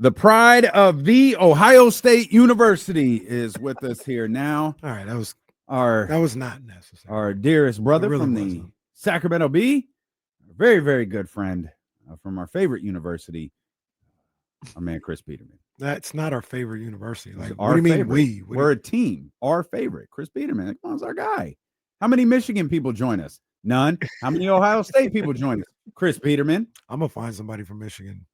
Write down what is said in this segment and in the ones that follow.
The pride of the Ohio State University is with us here now. All right, that was not necessary. Our dearest brother from the Sacramento Bee, a very, very good friend from our favorite university, our man Chris Biderman. That's not our favorite university. Like, what do you mean favorite. we? We're a team. Our favorite, Chris Biderman. Come on, it's our guy. How many Michigan people join us? None. How many Ohio State people join us? Chris Biderman. I'm gonna find somebody from Michigan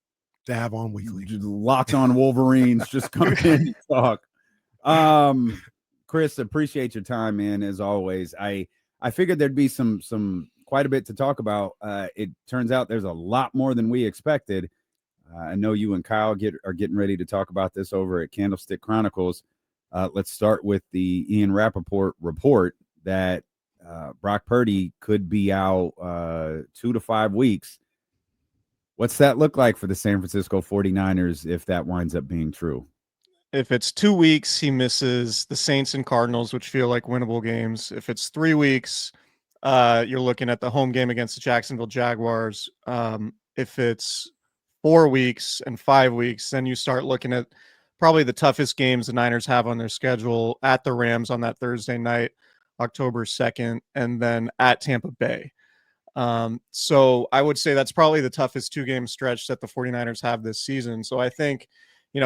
to have on weekly. Locked on Wolverines. Just come in and talk. Chris, appreciate your time, man. As always, I figured there'd be some quite a bit to talk about. It turns out there's a lot more than we expected. I know you and Kyle are getting ready to talk about this over at Candlestick Chronicles. Let's start with the Ian Rappaport report that Brock Purdy could be out 2 to 5 weeks. What's that look like for the San Francisco 49ers if that winds up being true? If it's 2 weeks, he misses the Saints and Cardinals, which feel like winnable games. If it's 3 weeks, you're looking at the home game against the Jacksonville Jaguars. If it's 4 weeks and 5 weeks, then you start looking at probably the toughest games the Niners have on their schedule at the Rams on that Thursday night, October 2nd, and then at Tampa Bay. So I would say that's probably the toughest 2-game stretch that the 49ers have this season. So I think,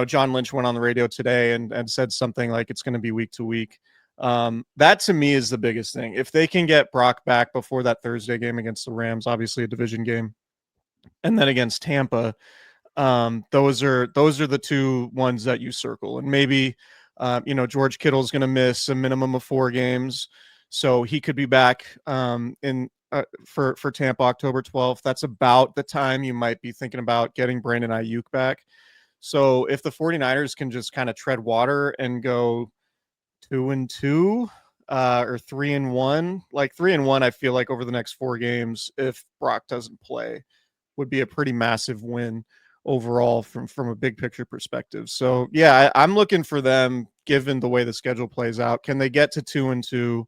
John Lynch went on the radio today and said something like it's going to be week to week. That to me is the biggest thing. If they can get Brock back before that Thursday game against the Rams, obviously a division game, and then against Tampa, those are the two ones that you circle. And maybe, George Kittle is going to miss a minimum of 4 games. So he could be back for Tampa October 12th. That's about the time you might be thinking about getting Brandon Ayuk back. So if the 49ers can just kind of tread water and go 2-2 or 3-1, like 3-1, I feel like over the next 4 games, if Brock doesn't play, would be a pretty massive win overall from a big picture perspective. So yeah, I'm looking for them, given the way the schedule plays out. Can they get to 2-2?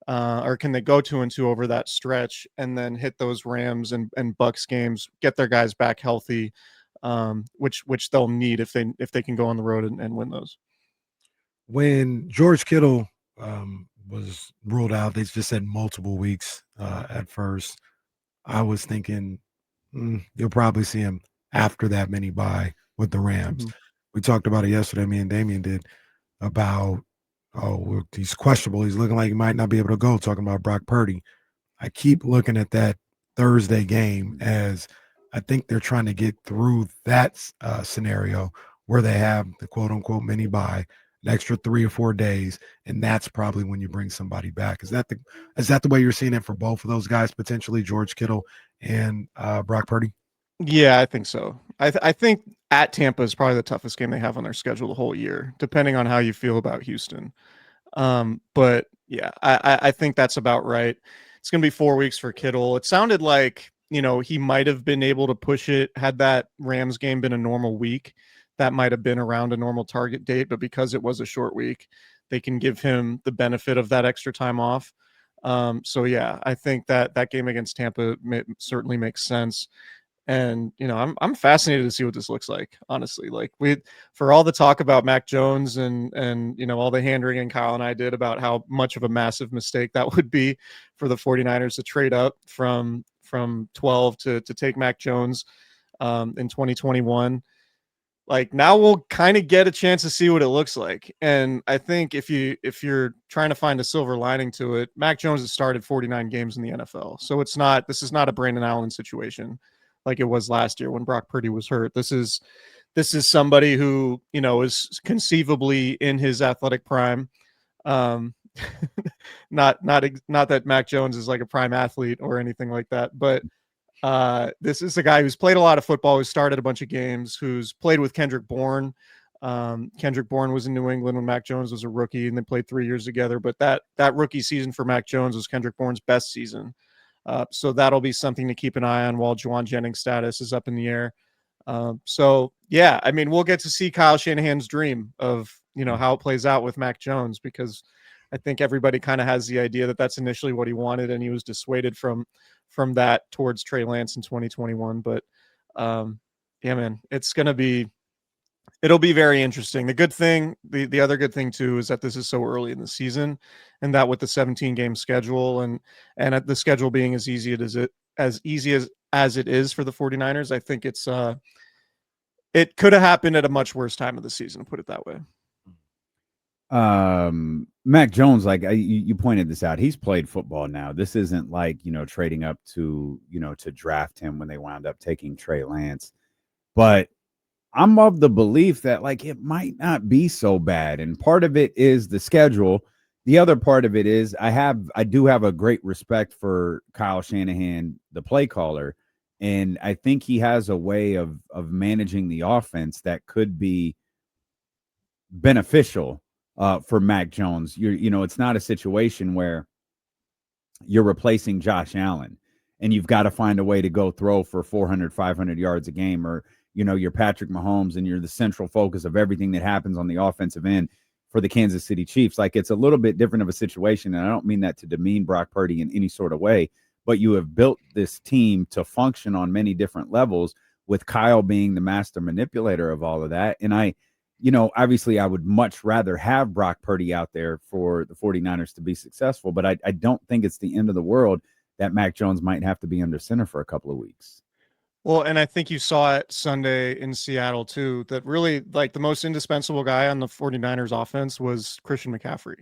Or can they go 2-2 over that stretch and then hit those Rams and Bucks games, get their guys back healthy, which they'll need if they can go on the road and win those. When George Kittle was ruled out, they just said multiple weeks at first. I was thinking you'll probably see him after that mini bye with the Rams. Mm-hmm. We talked about it yesterday, me and Damian did, about he's questionable. He's looking like he might not be able to go, talking about Brock Purdy. I keep looking at that Thursday game as I think they're trying to get through that scenario where they have the quote-unquote mini bye, an extra 3 or 4 days, and that's probably when you bring somebody back. Is that the way you're seeing it for both of those guys, potentially, George Kittle and Brock Purdy? Yeah, I think so. I think at Tampa is probably the toughest game they have on their schedule the whole year, depending on how you feel about Houston. But yeah, I think that's about right. It's going to be 4 weeks for Kittle. It sounded like, he might have been able to push it had that Rams game been a normal week. That might have been around a normal target date, but because it was a short week, they can give him the benefit of that extra time off. So yeah, I think that game against Tampa certainly makes sense. And, I'm fascinated to see what this looks like, honestly. Like, for all the talk about Mac Jones and all the hand-wringing Kyle and I did about how much of a massive mistake that would be for the 49ers to trade up from 12 to take Mac Jones in 2021. Like, now we'll kind of get a chance to see what it looks like. And I think if you're trying to find a silver lining to it, Mac Jones has started 49 games in the NFL. So this is not a Brandon Allen situation like it was last year when Brock Purdy was hurt. This is somebody who, is conceivably in his athletic prime. Not that Mac Jones is like a prime athlete or anything like that, but this is a guy who's played a lot of football, who's started a bunch of games, who's played with Kendrick Bourne. Kendrick Bourne was in New England when Mac Jones was a rookie, and they played 3 years together. But that rookie season for Mac Jones was Kendrick Bourne's best season. So that'll be something to keep an eye on while Juwan Jennings' status is up in the air. So yeah, I mean, we'll get to see Kyle Shanahan's dream of, how it plays out with Mac Jones, because I think everybody kind of has the idea that that's initially what he wanted, and he was dissuaded from that towards Trey Lance in 2021. But yeah, man, it's going to be It'll be very interesting. The good thing, the other good thing too, is that this is so early in the season, and that with the 17 game schedule and the schedule being as easy as it is for the 49ers, I think it could have happened at a much worse time of the season, put it that way. Mac Jones, like you pointed this out, he's played football now. This isn't like, trading up to, to draft him when they wound up taking Trey Lance. But I'm of the belief that like it might not be so bad. And part of it is the schedule. The other part of it is I do have a great respect for Kyle Shanahan, the play caller. And I think he has a way of managing the offense that could be beneficial for Mac Jones. It's not a situation where you're replacing Josh Allen and you've got to find a way to go throw for 400, 500 yards a game, or, you're Patrick Mahomes and you're the central focus of everything that happens on the offensive end for the Kansas City Chiefs. Like, it's a little bit different of a situation. And I don't mean that to demean Brock Purdy in any sort of way, but you have built this team to function on many different levels, with Kyle being the master manipulator of all of that. And obviously I would much rather have Brock Purdy out there for the 49ers to be successful, but I don't think it's the end of the world that Mac Jones might have to be under center for a couple of weeks. Well, and I think you saw it Sunday in Seattle too, that really like the most indispensable guy on the 49ers offense was Christian McCaffrey.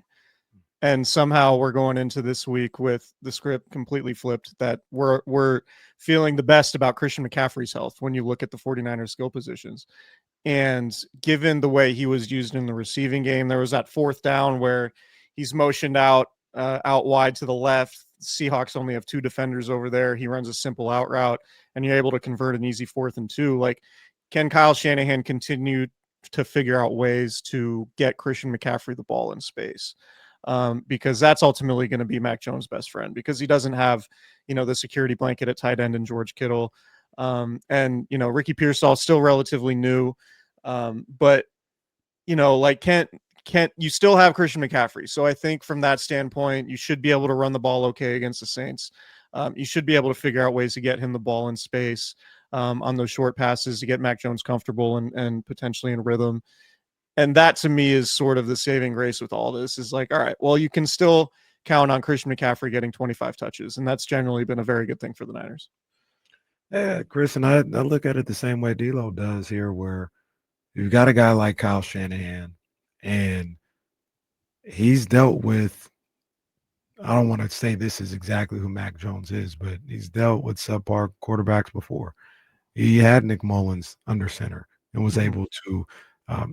And somehow we're going into this week with the script completely flipped, that we're feeling the best about Christian McCaffrey's health when you look at the 49ers skill positions. And given the way he was used in the receiving game, there was that fourth down where he's motioned out wide to the left. Seahawks only have two defenders over there. He runs a simple out route, and you're able to convert an easy 4th and 2. Like, can Kyle Shanahan continue to figure out ways to get Christian McCaffrey the ball in space? Because that's ultimately going to be Mac Jones' best friend, because he doesn't have, the security blanket at tight end in George Kittle. And Ricky Pearsall's still relatively new. But like can't you still have Christian McCaffrey? So I think from that standpoint, you should be able to run the ball okay against the Saints. You should be able to figure out ways to get him the ball in space on those short passes to get Mac Jones comfortable and potentially in rhythm. And that to me is sort of the saving grace with all this, is like, all right, well, you can still count on Christian McCaffrey getting 25 touches. And that's generally been a very good thing for the Niners. Yeah, Chris, and I look at it the same way D'Lo does here, where you've got a guy like Kyle Shanahan, and he's dealt with, I don't want to say this is exactly who Mac Jones is, but he's dealt with subpar quarterbacks before. He had Nick Mullins under center and was able to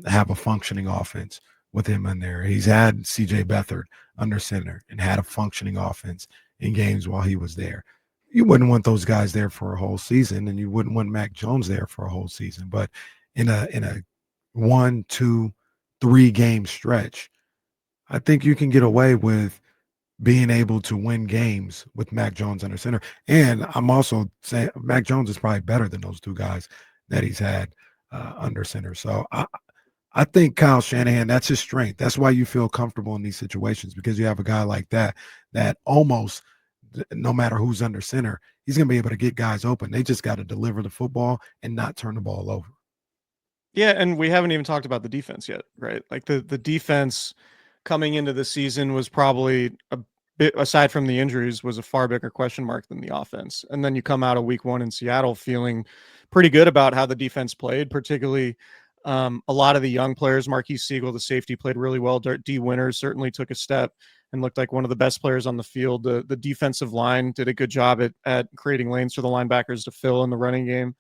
have a functioning offense with him in there. He's had C.J. Beathard under center and had a functioning offense in games while he was there. You wouldn't want those guys there for a whole season, and you wouldn't want Mac Jones there for a whole season. But in a 1, 2, 3 game stretch, I think you can get away with being able to win games with Mac Jones under center. And I'm also saying Mac Jones is probably better than those two guys that he's had under center. So I think Kyle Shanahan, that's his strength. That's why you feel comfortable in these situations, because you have a guy like that almost, no matter who's under center, he's going to be able to get guys open. They just got to deliver the football and not turn the ball over. Yeah, and we haven't even talked about the defense yet, right? Like the defense coming into the season was probably a bit, aside from the injuries, was a far bigger question mark than the offense. And then you come out of week 1 in Seattle feeling pretty good about how the defense played, particularly a lot of the young players. Marquise Siegel, the safety, played really well. D. Winters certainly took a step and looked like one of the best players on the field. The defensive line did a good job at creating lanes for the linebackers to fill in the running game.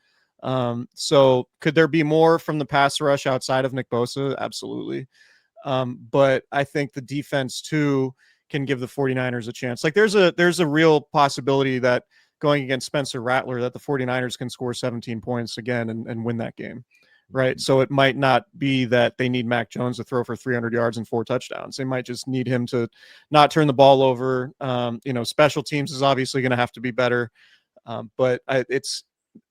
So could there be more from the pass rush outside of Nick Bosa? Absolutely. But I think the defense too can give the 49ers a chance. Like there's a real possibility that going against Spencer Rattler, that the 49ers can score 17 points again and win that game. Right. So it might not be that they need Mac Jones to throw for 300 yards and 4 touchdowns. They might just need him to not turn the ball over. Special teams is obviously going to have to be better. But it's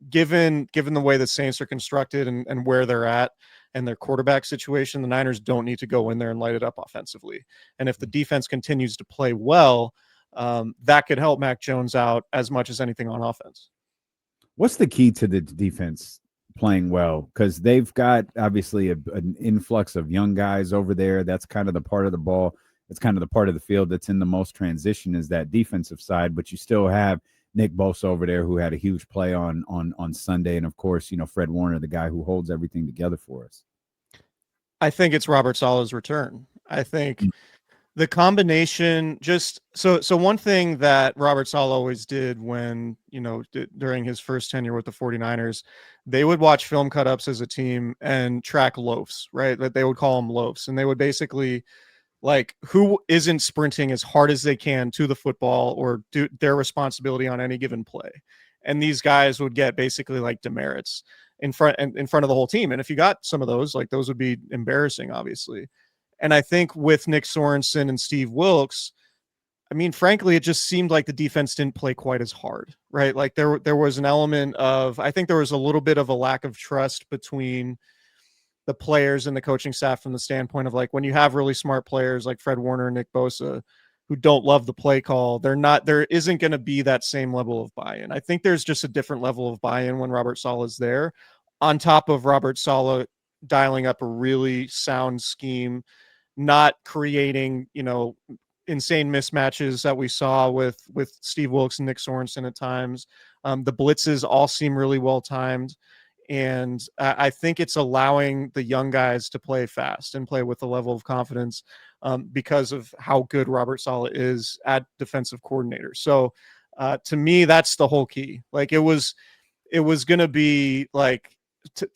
given the way the Saints are constructed and where they're at and their quarterback situation, the Niners don't need to go in there and light it up offensively. And if the defense continues to play well, that could help Mac Jones out as much as anything on offense. What's the key to the defense playing well, because they've got obviously an influx of young guys over there. That's kind of the part of the ball. It's kind of the part of the field that's in the most transition is that defensive side. But you still have Nick Bosa over there, who had a huge play on Sunday, and of course, Fred Warner, the guy who holds everything together for us. I think it's Robert Saleh's return. I think Mm. the combination just so one thing that Robert Saleh always did when, during his first tenure with the 49ers, they would watch film cut-ups as a team and track loafs, right? That they would call them loafs. And they would basically like who isn't sprinting as hard as they can to the football or do their responsibility on any given play. And these guys would get basically like demerits in front of the whole team. And if you got some of those, like those would be embarrassing, obviously. And I think with Nick Sorensen and Steve Wilkes, I mean, frankly, it just seemed like the defense didn't play quite as hard, right? Like there was an element of, I think there was a little bit of a lack of trust between the players and the coaching staff from the standpoint of like when you have really smart players like Fred Warner and Nick Bosa who don't love the play call, there isn't going to be that same level of buy-in. I think there's just a different level of buy-in when Robert Saleh is there, on top of Robert Saleh dialing up a really sound scheme, not creating, insane mismatches that we saw with Steve Wilkes and Nick Sorensen at times. The blitzes all seem really well timed. And I think it's allowing the young guys to play fast and play with a level of confidence because of how good Robert Saleh is at defensive coordinator. So to me, that's the whole key. Like it was going to be like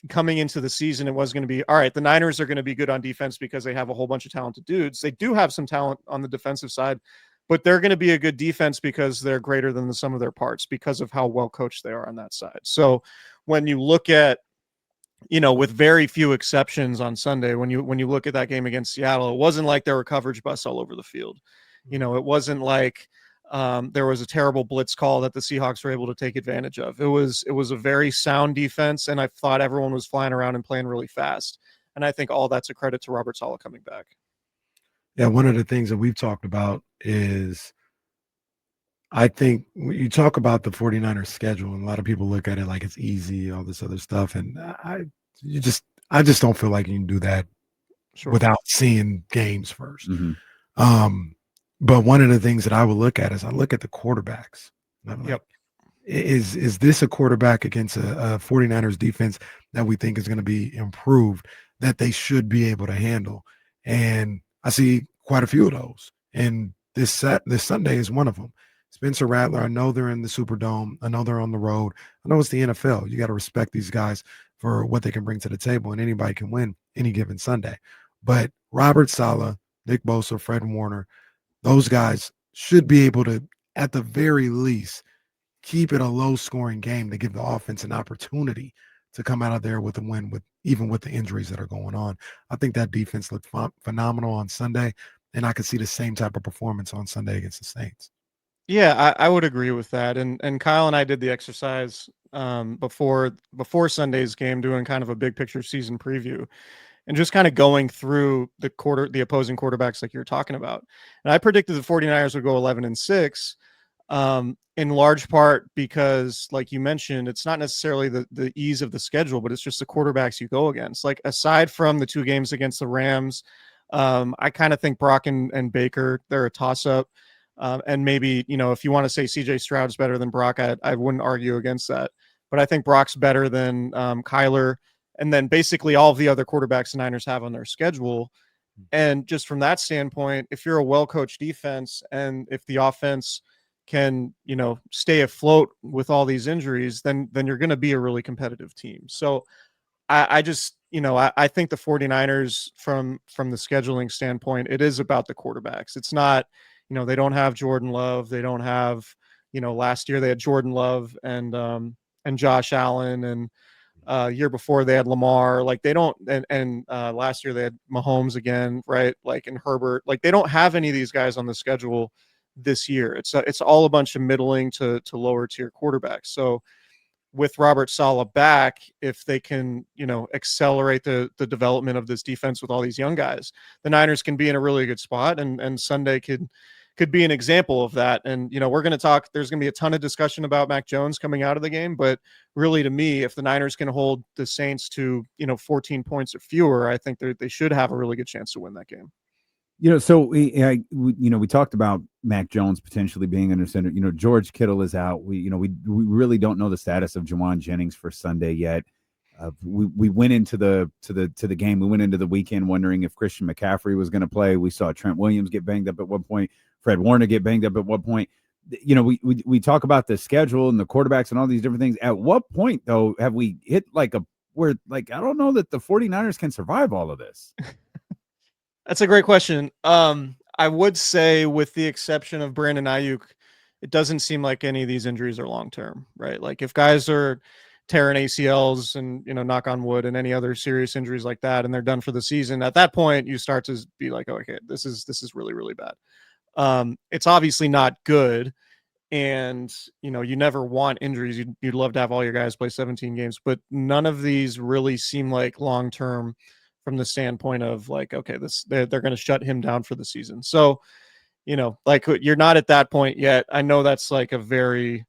coming into the season, it was going to be, all right, the Niners are going to be good on defense because they have a whole bunch of talented dudes. They do have some talent on the defensive side, but they're going to be a good defense because they're greater than the sum of their parts because of how well coached they are on that side. So when you look at, with very few exceptions on Sunday, when you look at that game against Seattle, it wasn't like there were coverage busts all over the field. It wasn't like there was a terrible blitz call that the Seahawks were able to take advantage of. It was a very sound defense, and I thought everyone was flying around and playing really fast. And I think all that's a credit to Robert Saleh coming back. Yeah, one of the things that we've talked about is I think when you talk about the 49ers schedule, and a lot of people look at it like it's easy, all this other stuff. And I just don't feel like you can do that without seeing games first. Mm-hmm. But one of the things that I would look at is I look at the quarterbacks. Yep. Is this a quarterback against a 49ers defense that we think is going to be improved, that they should be able to handle? And I see quite a few of those. And this Sunday is one of them. Spencer Rattler, I know they're in the Superdome. I know they're on the road. I know it's the NFL. You got to respect these guys for what they can bring to the table, and anybody can win any given Sunday. But Robert Saleh, Nick Bosa, Fred Warner, those guys should be able to, at the very least, keep it a low-scoring game to give the offense an opportunity to come out of there with a win, even with the injuries that are going on. I think that defense looked phenomenal on Sunday, and I could see the same type of performance on Sunday against the Saints. Yeah, I would agree with that. And Kyle and I did the exercise before Sunday's game, doing kind of a big picture season preview and just kind of going through the opposing quarterbacks like you're talking about. And I predicted the 49ers would go 11-6, in large part because, like you mentioned, it's not necessarily the ease of the schedule, but it's just the quarterbacks you go against. Like aside from the two games against the Rams, I kind of think Brock and Baker, they're a toss-up. And maybe, if you want to say CJ Stroud's better than Brock, I wouldn't argue against that. But I think Brock's better than Kyler, and then basically all of the other quarterbacks the Niners have on their schedule. And just from that standpoint, if you're a well-coached defense and if the offense can, stay afloat with all these injuries, then you're going to be a really competitive team. So I just, I think the 49ers from the scheduling standpoint, it is about the quarterbacks. It's not, they don't have Jordan Love. They don't have, last year they had Jordan Love and Josh Allen, and year before they had Lamar. Like they don't, and last year they had Mahomes again, right? Like, and Herbert. Like they don't have any of these guys on the schedule this year. It's all a bunch of middling to lower tier quarterbacks. So with Robert Saleh back, if they can, accelerate the development of this defense with all these young guys, the Niners can be in a really good spot, and Sunday could, could be an example of that. And, we're going to talk, there's going to be a ton of discussion about Mac Jones coming out of the game, but really to me, if the Niners can hold the Saints to, 14 points or fewer, I think they should have a really good chance to win that game. So we talked about Mac Jones potentially being under center. George Kittle is out. We really don't know the status of Juwan Jennings for Sunday yet. We went into the game. We went into the weekend wondering if Christian McCaffrey was going to play. We saw Trent Williams get banged up at one point. Fred Warner get banged up at one point. We talk about the schedule and the quarterbacks and all these different things. At what point though have we hit I don't know that the 49ers can survive all of this. That's a great question. I would say, with the exception of Brandon Ayuk, it doesn't seem like any of these injuries are long-term, right? Like if guys are tearing ACLs and, knock on wood, and any other serious injuries like that, and they're done for the season, at that point you start to be like, oh, okay, this is really, really bad. It's obviously not good. And, you never want injuries. You'd love to have all your guys play 17 games, but none of these really seem like long-term from the standpoint of like, okay, they're going to shut him down for the season. So, you're not at that point yet. I know that's like a very,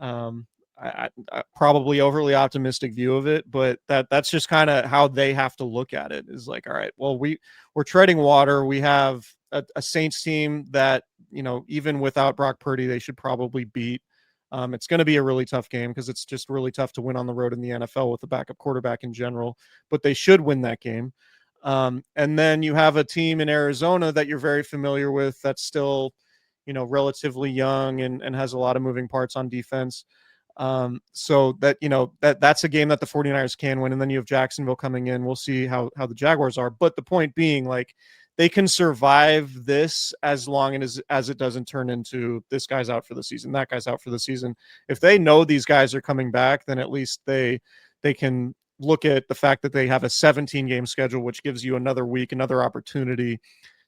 I probably overly optimistic view of it, but that's just kind of how they have to look at it, is like, all right, well, we're treading water. We have a Saints team that, even without Brock Purdy, they should probably beat. It's going to be a really tough game because it's just really tough to win on the road in the NFL with a backup quarterback in general, but they should win that game. And then you have a team in Arizona that you're very familiar with that's still, relatively young and has a lot of moving parts on defense. So that's a game that the 49ers can win. And then you have Jacksonville coming in. We'll see how the Jaguars are. But the point being, like, they can survive this as long as it doesn't turn into this guy's out for the season, that guy's out for the season. If they know these guys are coming back, then at least they can look at the fact that they have a 17-game schedule, which gives you another week, another opportunity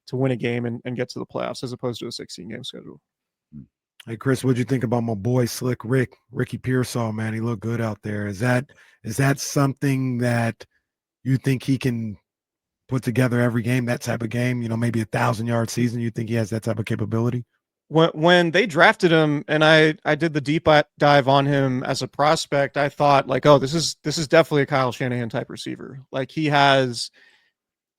to win a game and get to the playoffs, as opposed to a 16-game schedule. Hey, Chris, what'd you think about my boy Slick Ricky Pearsall, man? He looked good out there. Is that something that you think he can put together every game, that type of game, maybe 1,000-yard season? You think he has that type of capability? When they drafted him, and I did the deep dive on him as a prospect, I thought like, oh, this is definitely a Kyle Shanahan type receiver. Like he had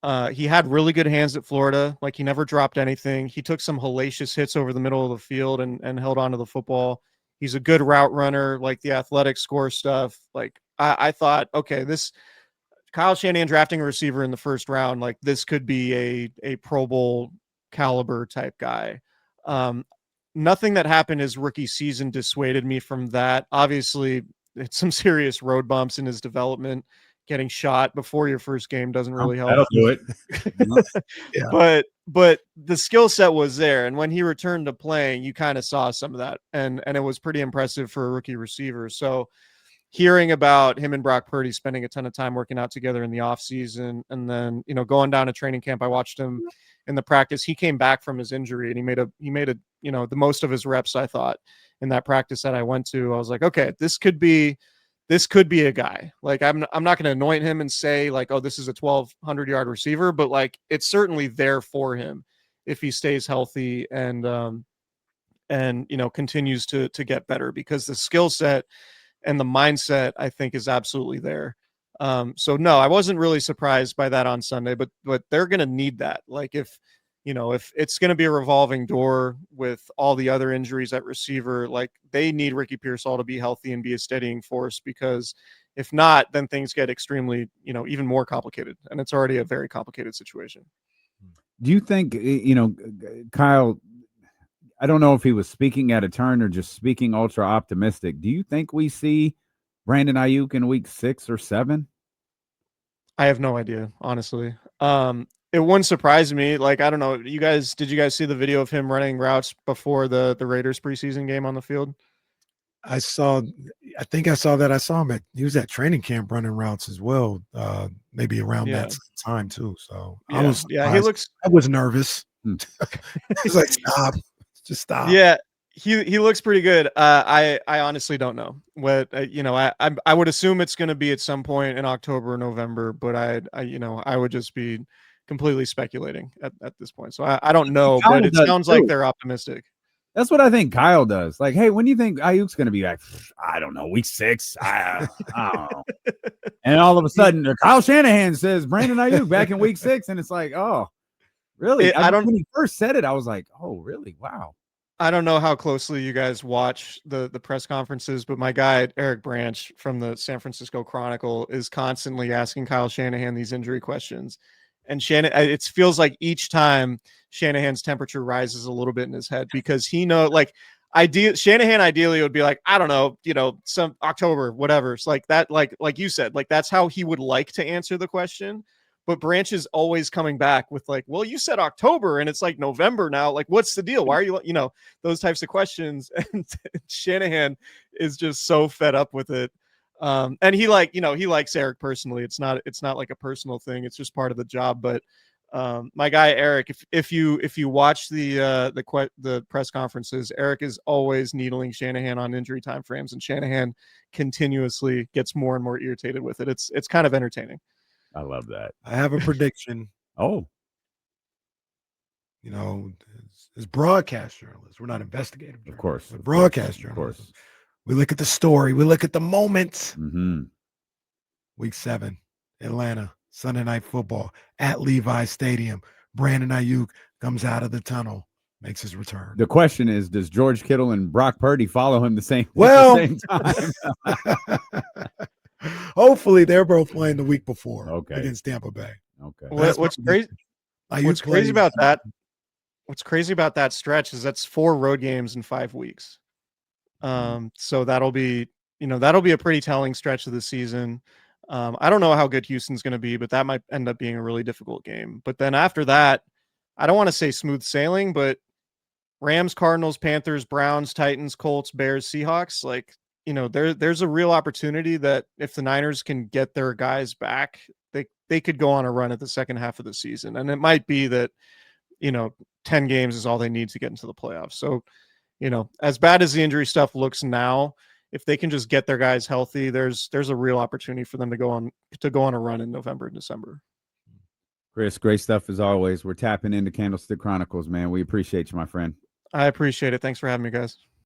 really good hands at Florida. Like he never dropped anything. He took some hellacious hits over the middle of the field and held onto the football. He's a good route runner, like the athletic score stuff. Like I thought, okay, this Kyle Shanahan drafting a receiver in the first round, like this could be a Pro Bowl caliber type guy. Nothing that happened his rookie season dissuaded me from that. Obviously, it's some serious road bumps in his development. Getting shot before your first game doesn't really help. That'll do it. Yeah. But the skill set was there, and when he returned to playing, you kind of saw some of that, and it was pretty impressive for a rookie receiver. So hearing about him and Brock Purdy spending a ton of time working out together in the offseason, and then going down to training camp, I watched him in the practice. He came back from his injury, and he made a the most of his reps, I thought, in that practice that I went to. I was like, okay, this could be a guy. Like I'm not going to anoint him and say like, oh, this is a 1,200-yard receiver, but like it's certainly there for him if he stays healthy and continues to get better, because the skill set and the mindset, I think, is absolutely there. So no, I wasn't really surprised by that on Sunday, but they're going to need that. Like if it's going to be a revolving door with all the other injuries at receiver, like they need Ricky Pearsall to be healthy and be a steadying force, because if not, then things get extremely, even more complicated, and it's already a very complicated situation. Do you think, Kyle, I don't know if he was speaking at a turn or just speaking ultra optimistic. Do you think we see Brandon Ayuk in week 6 or 7? I have no idea, honestly. It wouldn't surprise me. Like, I don't know. Did you guys see the video of him running routes before the Raiders preseason game on the field? I think I saw that. I saw him he was at training camp running routes as well. Maybe around that time too. So yeah, I was nervous. He's like, stop. Just stop. Yeah, he looks pretty good. I honestly don't know what I would assume it's going to be at some point in October or November, but I would just be completely speculating at this point. So I don't know, Kyle but it does sounds too. like they're optimistic. That's what I think Kyle does. Like, hey, when do you think Ayuk's going to be back? I don't know. Week 6. I don't know. And all of a sudden, Kyle Shanahan says Brandon Ayuk back in week 6. And it's like, oh, really? When he first said it, I was like, oh, really? Wow. I don't know how closely you guys watch the press conferences, but my guy, Eric Branch from the San Francisco Chronicle, is constantly asking Kyle Shanahan these injury questions. And it feels like each time Shanahan's temperature rises a little bit in his head, because he knows, like, Shanahan ideally would be like, I don't know, some October, whatever. It's like that, like you said, like that's how he would like to answer the question. But Branch is always coming back with like, well, you said October and it's like November now. Like, what's the deal? Why are you, those types of questions? And Shanahan is just so fed up with it. And he likes Eric personally. It's not like a personal thing. It's just part of the job. But my guy Eric, if you watch the press conferences, Eric is always needling Shanahan on injury time frames, and Shanahan continuously gets more and more irritated with it. It's kind of entertaining. I love that. I have a prediction. Oh, as broadcast journalists, we're not investigative journalists. Of course. We're broadcast journalists. Of course. We look at the story. We look at the moments. Mm-hmm. Week 7, Atlanta, Sunday Night Football at Levi Stadium. Brandon Ayuk comes out of the tunnel, makes his return. The question is, does George Kittle and Brock Purdy follow him at the same time? Hopefully, they're both playing the week before against Tampa Bay. Okay. What's crazy about that? What's crazy about that stretch is that's 4 road games in 5 weeks. So that'll be a pretty telling stretch of the season. I don't know how good Houston's going to be, but that might end up being a really difficult game. But then after that, I don't want to say smooth sailing, but Rams, Cardinals, Panthers, Browns, Titans, Colts, Bears, Seahawks, like, there's a real opportunity that if the Niners can get their guys back, they could go on a run at the second half of the season. And it might be that, 10 games is all they need to get into the playoffs. So, as bad as the injury stuff looks now, if they can just get their guys healthy, there's a real opportunity for them to go on a run in November and December. Chris, great stuff as always. We're tapping into Candlestick Chronicles, man. We appreciate you, my friend. I appreciate it. Thanks for having me, guys.